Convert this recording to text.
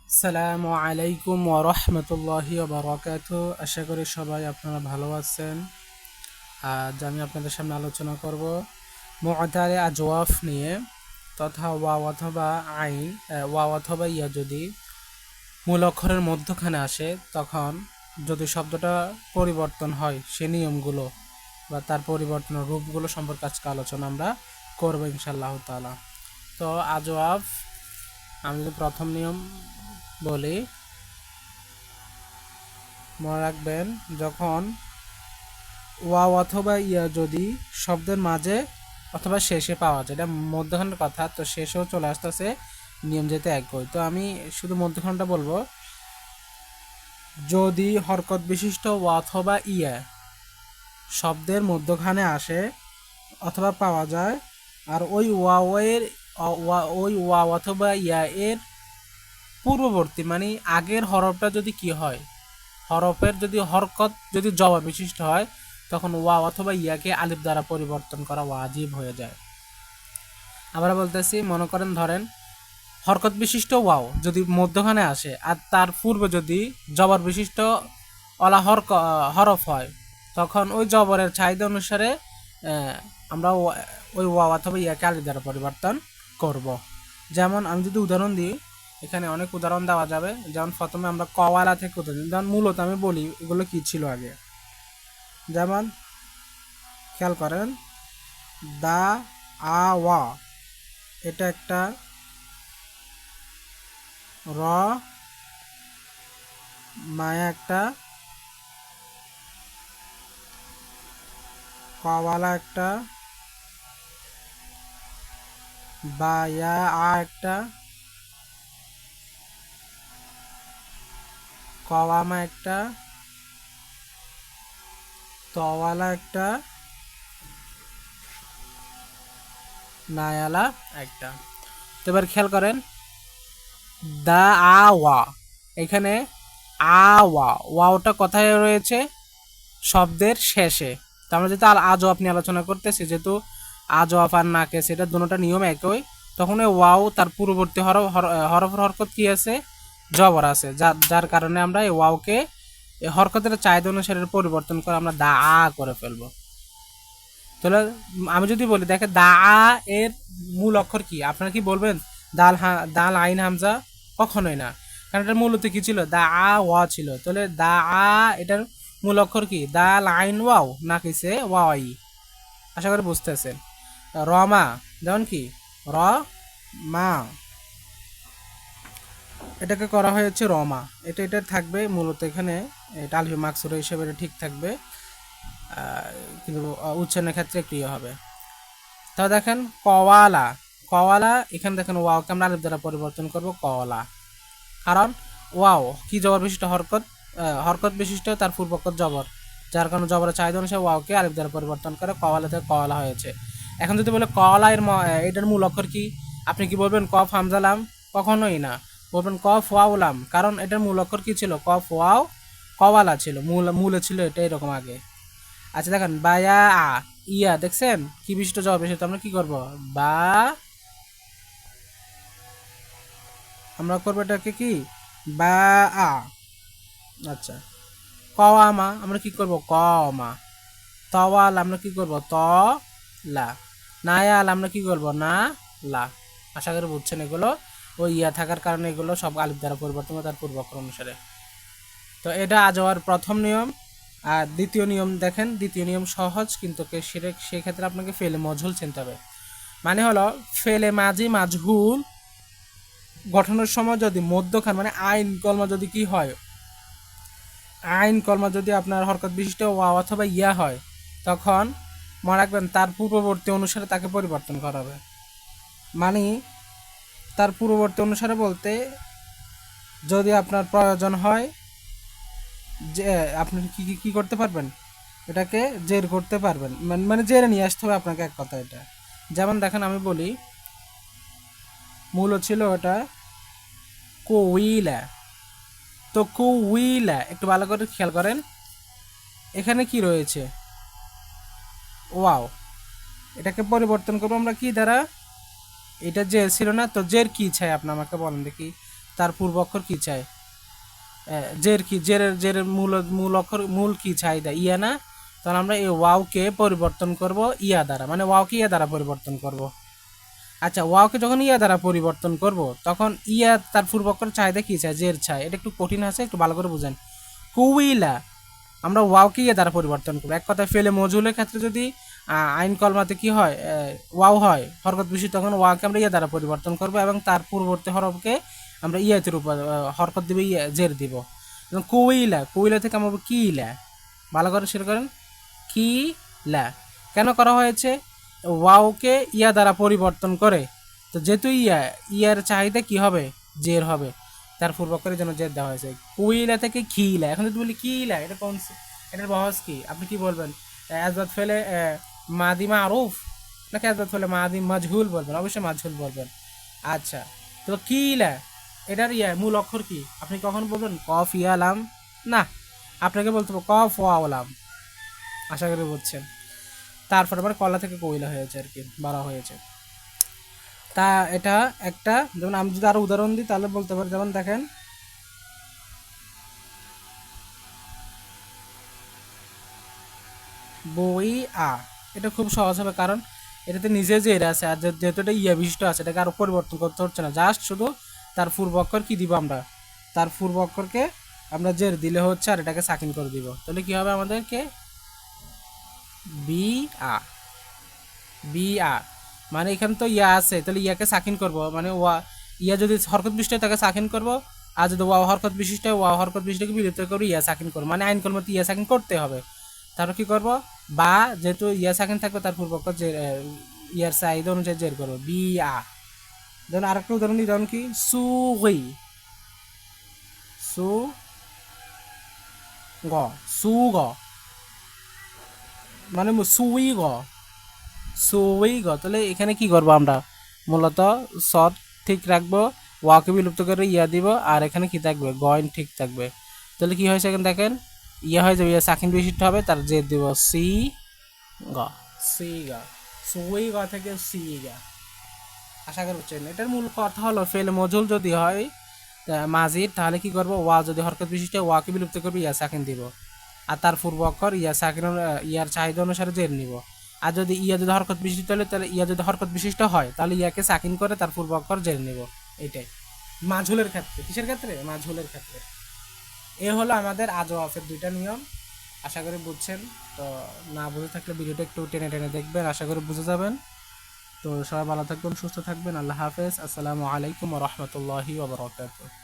আসসালামু আলাইকুম ওয়া রাহমাতুল্লাহি ওয়া বারাকাতুহু। আশা করি সবাই আপনারা ভালো আছেন। আজ আমি আপনাদের সামনে আলোচনা করব মুআতারে আজওয়াফ নিয়ে, তথা ওয়াও অথবা আইন, ওয়াও অথবা ইয়া যদি মূল অক্ষরের মধ্যখানে আসে, তখন যদি শব্দটা পরিবর্তন হয় সে নিয়মগুলো বা তার পরিবর্তনের রূপগুলো সম্পর্কে আজকে আলোচনা আমরা করব ইনশাআল্লাহ তাআলা। তো আজওয়াফ, আমি যদি প্রথম নিয়ম বলি, মনে রাখবেন যখন ওয়াও অথবা ইয়া যদি শব্দের মাঝে অথবা শেষে পাওয়া যায়, এটা মধ্যখানের কথা, তো শেষেও চলে আসতেছে, নিয়ম যেতে একই। তো আমি শুধু মধ্যখানটা বলবো। যদি হরকত বিশিষ্ট ওয়া অথবা ইয়া শব্দের মধ্যখানে আসে অথবা পাওয়া যায়, আর ওই ওই ওয়া অথবা ইয়া এর পূর্ববর্তী মানে আগের হরফটা যদি কি হয়, হরফের যদি হরকত যদি জবর বিশিষ্ট হয়, তখন ওয়া অথবা ইয়াকে আলিফ দ্বারা পরিবর্তন করা ওয়াজিব হয়ে যায়। আমরা বলতেছি, মনে করেন ধরেন হরকত বিশিষ্ট ওয়াও যদি মধ্যখানে আসে আর তার পূর্বে যদি জবর বিশিষ্ট অলা হরফ হয়, তখন ওই জবরের চাহিদা অনুসারে আমরা ওই ওয়া অথবা ইয়াকে আলিফ দ্বারা পরিবর্তন করব। যেমন আমি যদি উদাহরণ দিই, এখানে অনেক উদাহরণ দেওয়া যাবে। যেমন প্রথমে আমরা কওয়ালা থেকে উদাহরণ দিই। যেমন মূলত আমি বলি এগুলো কি ছিল আগে। যেমন খেয়াল করেন, দা আ ওয়া, এটা একটা র, মায়া একটা, কওয়ালা একটা, বা ইয়া আ একটা, কওয়ামা একটা, তওয়ালা একটা, নায়ালা একটা। তো এবার খেয়াল করেন, দা আ ওয়া, এখানে আ ওয়া, ওয়াওটা কোথায় রয়েছে? শব্দের শেষে। তো আমরা যেহেতু আজও আপনি আলোচনা করতেছি, যেহেতু আজও আর নাকেস এটা দুটোটা নিয়ম একই, তখন ওই ওয়াও তার পূর্ববর্তী হরফের হরকত কি আছে? জবর আছে, যার কারণে আমরা এই ওয়াওকে হরকতের চাহিদা অনুসারে পরিবর্তন করে আমরা দা আ করে ফেলবো। তাহলে আমি যদি বলি, দেখে দা আ এর মূল অক্ষর কি, আপনারা কি বলবেন? দাল আইন হামজা? কখনোই না, কারণ এটার মূলত কি ছিল? দা আ ওয়া ছিল। তাহলে দা আ এটার মূল অক্ষর কি? দাল আইন ওয়াও, না কিসে ওয়াই। আশা করি বুঝতেছেন। রমা, যেমন কি র মা, এটাকে করা হয়েছে রমা। এটা থাকবে মূলত এখানে, এটা আলিফে মাকসুরা হিসেবে এটা ঠিক থাকবে, কিন্তু উচ্চারণের ক্ষেত্রে ক্রিয়া হবে। তাও দেখেন কওয়ালা, কওয়ালা, এখানে দেখেন ওয়াওকে আমরা আলিফ দ্বারা পরিবর্তন করব কওয়ালা, কারণ ওয়াও কি জবর বিশিষ্ট হরকত, হরকত বিশিষ্ট, তার পূর্বকত জবর, যার কারণে জবরের চাহিদা অনুসারে ওয়াওকে আলিফ দ্বারা পরিবর্তন করে কওয়ালা থেকে কওয়ালা হয়েছে। এখন যদি বলে কওয়ালা এটার মূল অক্ষর কি, আপনি কি বলবেন? কফ হামজালাম? কখনোই না, বলবেন কফ ওয়াউলাম, কারণ এটার মূল অক্ষর কি ছিল? কফ ওয়াও কওয়ালা ছিল, মূলে ছিল এটা এরকম আগে। আচ্ছা দেখেন বায়া আ ইয়া, দেখছেন কি বিশিষ্ট জবাব এসে, আমরা কি করব? বা, আমরা করবো এটাকে কি? বা আ। আচ্ছা, কওয়ামা আমরা কি করব? কমা। তওয়াল আমরা কি করব? ত লা। নায়াল আমরা কি করব? না লা। আশা করি বুঝছেন এগুলো। ওই ইয়া থাকার কারণে এগুলো সব আলিফ দ্বারা পরিবর্তন হয় তার পূর্বাক্ষর অনুসারে। তো এটা আজ হওয়ার প্রথম নিয়ম। আর দ্বিতীয় নিয়ম দেখেন, দ্বিতীয় নিয়ম সহজ, কিন্তু সেক্ষেত্রে আপনাকে ফেলে মজহুল চিনতে হবে। মানে হলো ফেলে মাজি মাজহুল গঠনের সময় যদি মধ্যখান মানে আইন কলমা যদি কি হয়, আইন কলমা যদি আপনার হরকত বিশিষ্ট ওয়া অথবা ইয়া হয়, তখন মনে রাখবেন তার পূর্ববর্তী অনুসারে তাকে পরিবর্তন করা হবে। মানে তার পূর্ববর্তী অনুসারে বলতে, যদি আপনার প্রয়োজন হয় যে আপনি কি করতে পারবেন, এটাকে জের করতে পারবেন, মানে জেরে নিয়ে আসতে হবে আপনাকে, এক কথা এটা। যেমন দেখেন আমি বলি, মূল ছিল ওটা কোইলা, তো কোইলা একটু ভালো করে খেয়াল করেন, এখানে কি রয়েছে? ওয়াও, এটাকে পরিবর্তন করবো আমরা কি দ্বারা? এটা জের ছিল না, তো জের কি চাই আপনি আমাকে বলেন দেখি। তার পূর্ব অক্ষর কি চাই? জের কি, জেরের মূল অক্ষর মূল কি চাহিদা? ইয়া না? তাহলে আমরা এই ওয়াওকে পরিবর্তন করব ইয়া দ্বারা, মানে ওয়াওকে ইয়া দ্বারা পরিবর্তন করব। আচ্ছা, ওয়াওকে যখন ইয়া দ্বারা পরিবর্তন করব তখন ইয়া তার পূর্ব অক্ষর চাহিদা কি চাই? জের চাই। এটা একটু কঠিন আছে, একটু ভালো করে বুঝেন। কুইলা, আমরা ওয়াওকে ইয়া দ্বারা পরিবর্তন করব। এক কথায় ফেলে মজহুলের ক্ষেত্রে যদি আইন কলমাতে কি হয়, ওয়াও হয় হরকত বেশি, তখন ওয়াওকে আমরা ইয়া দ্বারা পরিবর্তন করব এবং তার পূর্ববর্তী হরফকে আমরা ইয়াতের উপর হরকত দিব, ইয়া জের দিব। কুইলা, কুইলা থেকে আমরা কিলা, ভালো করে শুরু করেন। কিলা কেন করা হয়েছে? ওয়াওকে ইয়া দ্বারা পরিবর্তন করে, তো যেহেতু ইয়ার চাহিদা কি হবে? জের হবে, তার পূর্বক্ষরের জন্য জের দেওয়া হয়েছে। কুইলা থেকে খিলা। এখন যদি বলি কিলা, এটা কোন, এটার বহস কি? আপনি কি বলবেন? আজবাদ ফেলে মাদি মারুফ নাকি আজবাদ ফেলে মাদি মাজহুল বলবেন? অবশ্যই মাজহুল বলবেন। আচ্ছা, তো কিলা এটার মূল অক্ষর কি? আপনি কখন বলবেন কফ ইয়া লাম? না, আপনাকে বলতে হবে কফ ওয়াও লাম। আশা করি বুঝছেন। তারপর আবার কলা থেকে কইলা হয়েছে আর কি, বলা হয়েছে। তা এটা একটা, যেমন আমি যদি আরো উদাহরণ দিই তাহলে বলতে পারি, যেমন দেখেন বই আ, এটা খুব সহজ হবে কারণ এটাতে নিজে যে এরা আছে, আর যেহেতু এটা ইয়া বিশিষ্ট আছে, এটাকে আরো পরিবর্তন করতে হচ্ছে না। জাস্ট শুধু তার পূর্ব অক্ষর কি দিব আমরা? তার পূর্ব অক্ষরকে আমরা জের দিলে হচ্ছে, আর এটাকে সাকিন করে দিব। তাহলে কি হবে আমাদেরকে? বি আ, বি আ, মানে এখানে তো ইয়া আছে, তাহলে ইয়াকে সাকিন করব, মানে ওয়া, ইয়া যদি হরকত বিশিষ্ট তাকে সাকিন করব, আর যদি ওয়া হরকত বিশিষ্ট, ওয়া হরকত বিশিষ্টকে বিলুপ্ত করে ইয়া সাকিন করব, মানে আইন কলমতে ইয়া সাকিন করতে হবে। তারপর কি করব? বা যেহেতু ইয়া সাকিন থাকবে তার পূর্বক যে ইয়ার চাহিদা অনুযায়ী জের করবো, বি আ। ধরুন আরেকটা উদাহরণ দিই, ধরুন কি সুই, সু গ, সু গ, মানে সুই গ, সুই গ। তাহলে এখানে কি করবো আমরা? মূলত সৎ ঠিক রাখবো, ওয়াকে বিলুপ্ত করে ইয়া দিব, আর এখানে কি থাকবে? গয়েন ঠিক থাকবে। তাহলে কি হয়েছে এখানে দেখেন, ইয়া হয়ে যাবে, ইয়া সাকিন বিশিষ্ট হবে, তার জে দিব সি গ, সি গ, সুই গ থেকে সি গ। আশা করি বুঝছেন। এটার মূল কথা হলো ফেল মজুল যদি হয় মাজির, তাহলে কি করবো? ওয়া যদি হরকত বিশিষ্ট, ওয়াকে বিলুপ্ত করবে, ইয়া সাকিন দিব, আর তার পূর্ব অক্ষর ইয়া সাকিন ইয়ার চাহিদা অনুসারে জের নিব। আর যদি ইয়া যদি হরকত বিশিষ্ট হলে, তাহলে ইয়া যদি হরকত বিশিষ্ট হয় তাহলে ইয়াকে সাকিন করে তার পূর্ব অক্ষর জের নিব। এটাই মাঝুলের ক্ষেত্রে। কিসের ক্ষেত্রে? মাঝুলের ক্ষেত্রে। এ হলো আমাদের আজওয়াফের দুইটা নিয়ম। আশা করি বুঝছেন। তো না বুঝে থাকলে ভিডিওটা একটু টেনে টেনে দেখবেন, আশা করি বুঝে যাবেন। তো সবাই ভালো থাকবেন, সুস্থ থাকবেন। আল্লাহ হাফেজ। আসসালামু আলাইকুম ওয়া রাহমাতুল্লাহি ওয়া বারাকাতুহু।